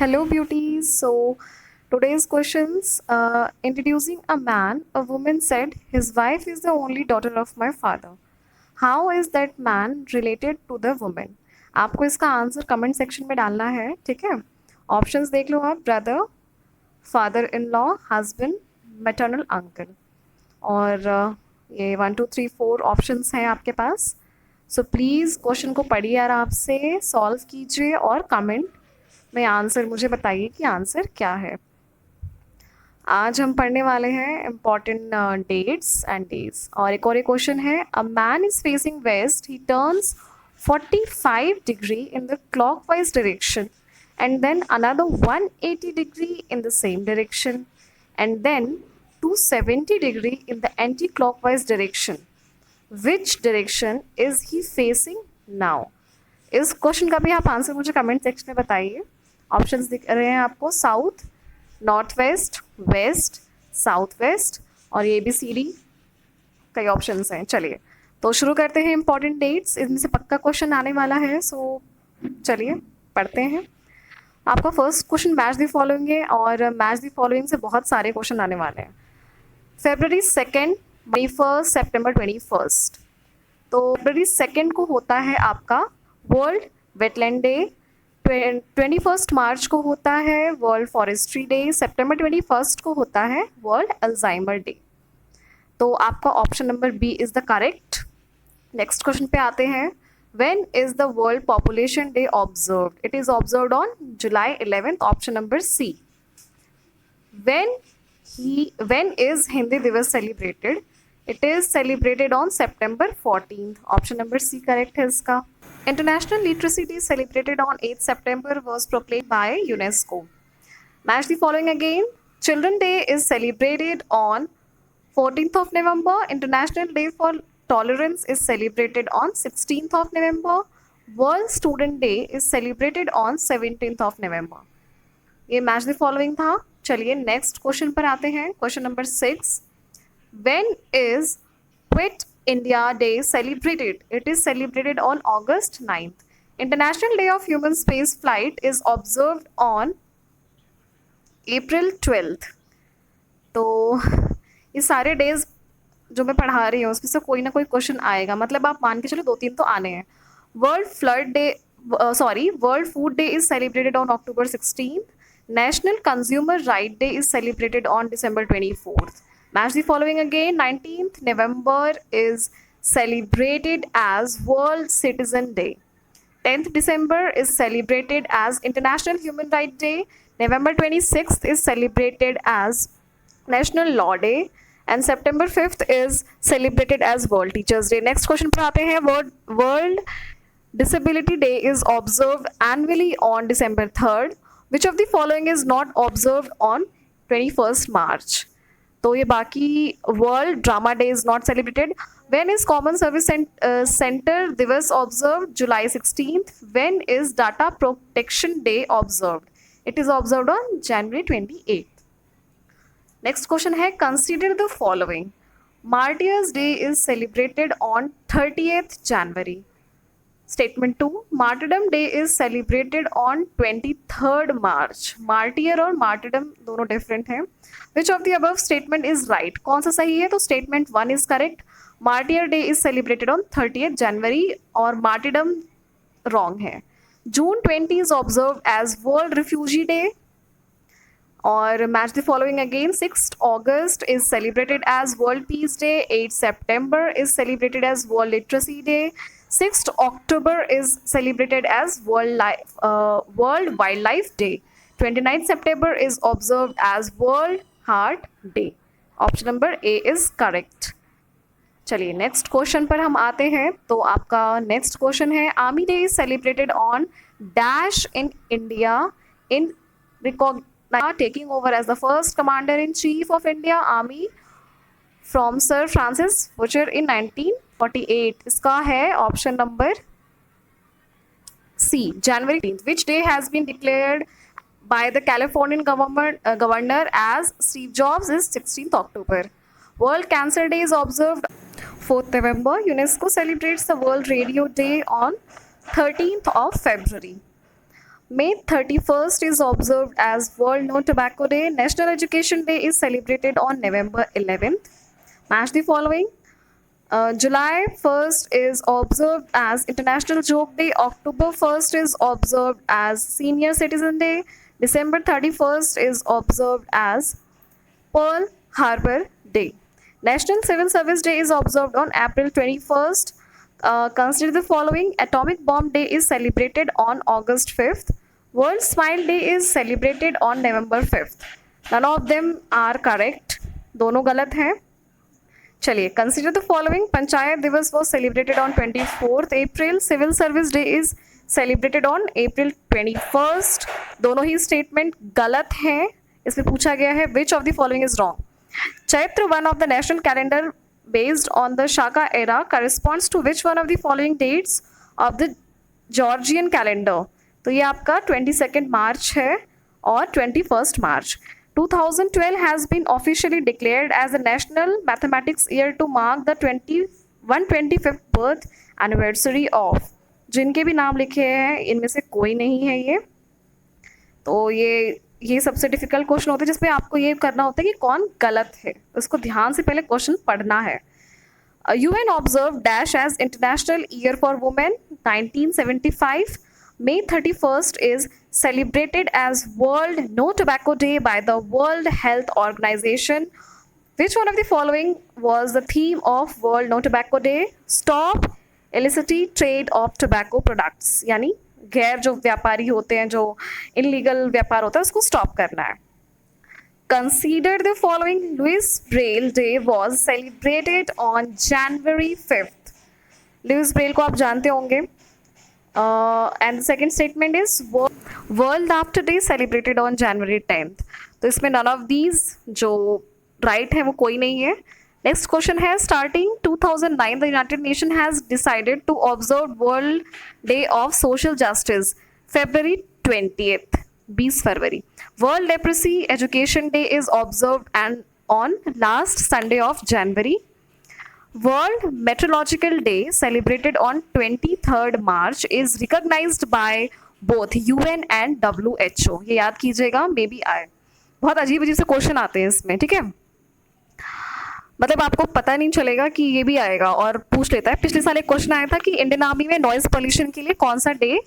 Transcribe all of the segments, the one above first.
Hello, beauties. So, today's questions introducing a man, a woman said, his wife is the only daughter of my father. How is that man related to the woman? आपको इसका answer comment section में डालना है, ठीक है? Options देख लो आप, brother, father in law, husband, maternal uncle. और ये 1 2 3 4 ऑप्शंस हैं आपके पास। सो प्लीज़ क्वेश्चन को पढ़िए आराम से, सॉल्व कीजिए और कमेंट में आंसर मुझे बताइए कि आंसर क्या है। आज हम पढ़ने वाले हैं इम्पॉर्टेंट डेट्स एंड डेज। और एक क्वेश्चन है, a man is facing west, he turns 45 degree in the clockwise direction and then another 180 degree in the same direction and then 270 degree in the anti-clockwise direction. Which direction is he facing now? इस question का भी आप answer मुझे comment section में बताइए। Options दिख रहे हैं आपको, south, north west, west, south west और ABCD कई ऑप्शंस हैं। चलिए तो शुरू करते हैं इंपॉर्टेंट डेट्स। इनमें से पक्का क्वेश्चन आने वाला है, सो चलिए पढ़ते हैं। आपका first question match the following है और मैच द फॉलोइंग से बहुत सारे क्वेश्चन आने वाले हैं। February 2nd, 21st, September 21st। तो February 2nd को होता है आपका वर्ल्ड वेटलैंड डे, 21st मार्च को होता है world forestry day, September 21st को होता है वर्ल्ड अल्जाइमर डे। तो आपका option number B is the correct. Next question पे आते हैं, when is the world population day observed? It is observed on July 11th, option number C. when is Hindi Divas celebrated? It is celebrated on September 14th, option number C correct है इसका। International Literacy Day celebrated on 8th September was proclaimed by UNESCO. Match the following again. Children Day is celebrated on 14th of November. International Day for Tolerance is celebrated on 16th of November. World Student Day is celebrated on 17th of November. ये match the following था। चलिए next question पर आते हैं, question number 6। When is Quit India Day celebrated? It is celebrated on August 9th. International Day of Human Space Flight is observed on April 12th. तो ये सारे days जो मैं पढ़ा रही हूँ उसमें से कोई ना कोई क्वेश्चन आएगा, मतलब आप मान के चलो 2-3 तो आने हैं। World food day is celebrated on October 16th. National consumer right day is celebrated on December 24th. Match the following again. 19th November is celebrated as World Citizen Day. 10th December is celebrated as International Human Rights Day. November 26th is celebrated as National Law Day. And September 5th is celebrated as World Teachers Day. Next question पर आते हैं, World Disability Day is observed annually on December 3rd. Which of the following is not observed on 21st March? तो ये बाकी World Drama Day is not celebrated. When is Common Service Center दिवस observed? July 16th. When is Data Protection Day observed? It is observed on January 28th. Next question है, consider the following. Martyrs day is celebrated on 30th January. Statement 2, martyrdom day is celebrated on 23rd March. Martyr और martyrdom दोनों different हैं। Which of the above statement is right? कौन सा सही है? तो statement 1 is correct. Martyr day is celebrated on 30th January और martyrdom wrong है। June 20 is observe as world refugee day. और match the following again. 6th August is celebrated as World Peace Day. 8th September is celebrated as World Literacy Day. 6th October is celebrated as World Wildlife Day. 29th September is observed as World Heart Day. Option number A is correct. चलिए next question पर हम आते हैं। तो आपका next question है, army day is celebrated on dash in India in taking over as the first commander-in-chief of India Army from Sir Francis Butcher in 1948. इसका है option number C, January 18th. Which day has been declared by the Californian governor as Steve Jobs is 16th October. World Cancer Day is observed 4th November. UNESCO celebrates the World Radio Day on 13th of February. May 31st is observed as World No Tobacco Day. National Education Day is celebrated on November 11th. Match the following. July 1st is observed as International Joke Day. October 1st is observed as Senior Citizen Day. December 31st is observed as Pearl Harbor Day. National Civil Service Day is observed on April 21st. Consider the following. Atomic Bomb Day is celebrated on August 5th. World Smile Day is celebrated on November 5th. None of them are correct. दोनों गलत हैं. चलिए, consider the following. Panchayat दिवस was celebrated on 24th April. Civil Service Day is celebrated on April 21st. दोनों ही statement गलत हैं. इसमें पूछा गया है which of the following is wrong. Chaitra, one of the national calendar based on the Shaka era, corresponds to which one of the following dates of the Georgian calendar? तो ये आपका 22 मार्च है और 21 मार्च. 2012 has been officially declared as a national mathematics year to mark the 125th birth anniversary of. जिनके भी नाम लिखे हैं इनमें से कोई नहीं है ये. तो ये सबसे डिफिकल्ट क्वेश्चन होता है जिसमें आपको ये करना होता है कि कौन गलत है. उसको ध्यान से पहले क्वेश्चन पढ़ना है. UN observed dash as International Year for Women 1975. May 31st is celebrated as World No Tobacco Day by the World Health Organization. Which one of the following was the theme of World No Tobacco Day? Stop illicit trade of tobacco products. यानी गैर जो व्यापारी होते हैं, जो illegal व्यापार होता है, उसको स्टॉप करना है. Consider the following. Louis Braille Day was celebrated on January 5th. Louis Braille को आप जानते होंगे. And the second statement is World After Day celebrated on January 10th. तो इसमें none of these जो right है वो कोई नहीं है. Next question है, starting 2009 the United Nations has decided to observe World Day of Social Justice February 20th. 20 February. World Leprosy Education Day is observed and on last Sunday of January. World Meteorological Day celebrated on 23rd March is recognized by both UN and WHO. ये याद कीजिएगा, may be आए. बहुत अजीब अजीब से question आते हैं इसमें, ठीक है. मतलब आपको पता नहीं चलेगा कि ये भी आएगा और पूछ लेता है. पिछले साल एक क्वेश्चन आया था कि इंडियन आर्मी में नॉइज पॉल्यूशन के लिए कौन सा डे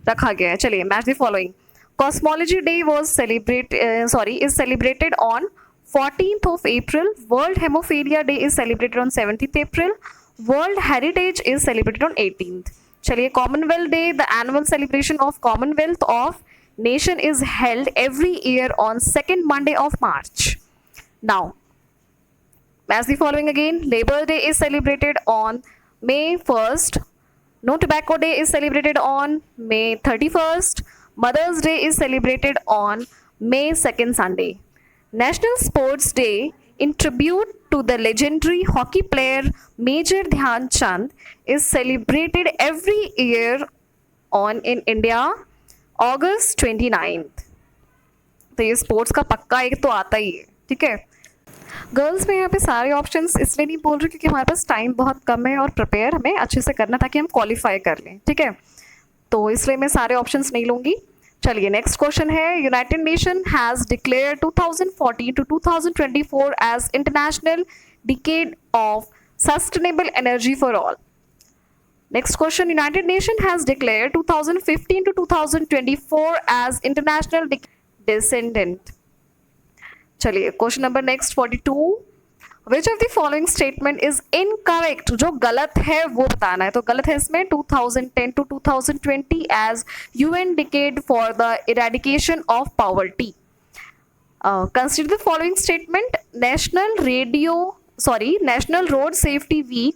रखा गया है. चलिए, match the following. Cosmology Day is celebrated on 14th of April. World Hemophilia Day is celebrated on 17th April. World Heritage is celebrated on 18th. चलिए, Commonwealth Day, the annual celebration of Commonwealth of Nation is held every year on second Monday of March. Now, as the following again, Labor Day is celebrated on May 1st. No Tobacco Day is celebrated on May 31st. Mother's Day is celebrated on May 2nd Sunday. National Sports Day in tribute to the legendary hockey player Major Dhyan Chand is celebrated every year in India August 29th. तो ये sports का पक्का एक तो आता ही है, ठीक है. गर्ल्स में यहाँ पे सारे ऑप्शंस इसलिए नहीं बोल रही क्योंकि हमारे पास टाइम बहुत कम है और प्रिपेयर हमें अच्छे से करना ताकि हम क्वालिफाई कर लें, ठीक है. तो इसलिए मैं सारे ऑप्शंस नहीं लूँगी. चलिए, नेक्स्ट क्वेश्चन है. United Nation has declare 2014 to 2024 as international decade of sustainable energy for all. Next question. United Nation has declare 2015 to 2024 as international descendant. चलिए, question number next 42. Which of the following statement is incorrect? जो गलत है वो बताना है. तो गलत है इसमें 2010 to 2020 as UN decade for the eradication of poverty. Consider the following statement. National Road Safety Week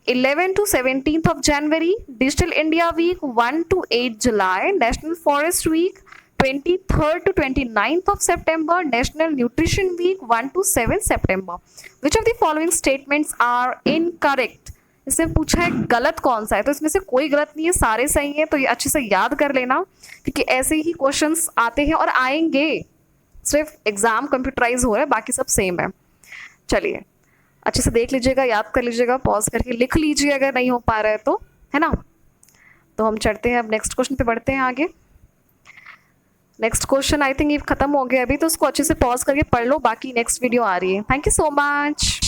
11 to 17th of January. Digital India Week 1 to 8 July. National Forest Week 23rd to 29th of September. National Nutrition Week 1 to 7 September. Which of the following statements are incorrect? इसमें पूछा है गलत कौन सा है. तो इसमें से कोई गलत नहीं है, सारे सही हैं. तो ये अच्छे से याद कर लेना क्योंकि ऐसे ही क्वेश्चंस आते हैं और आएंगे. सिर्फ एग्जाम कंप्यूटराइज हो रहा है, बाकी सब सेम है. चलिए, अच्छे से देख लीजिएगा, याद कर लीजिएगा, पॉज करके लिख लीजिए अगर नहीं हो पा रहा है तो, है ना. तो हम चढ़ते हैं अब नेक्स्ट क्वेश्चन पे, बढ़ते हैं आगे. नेक्स्ट क्वेश्चन आई थिंक ये खत्म हो गया अभी, तो उसको अच्छे से पॉज करके पढ़ लो, बाकी नेक्स्ट वीडियो आ रही है। Thank you so much.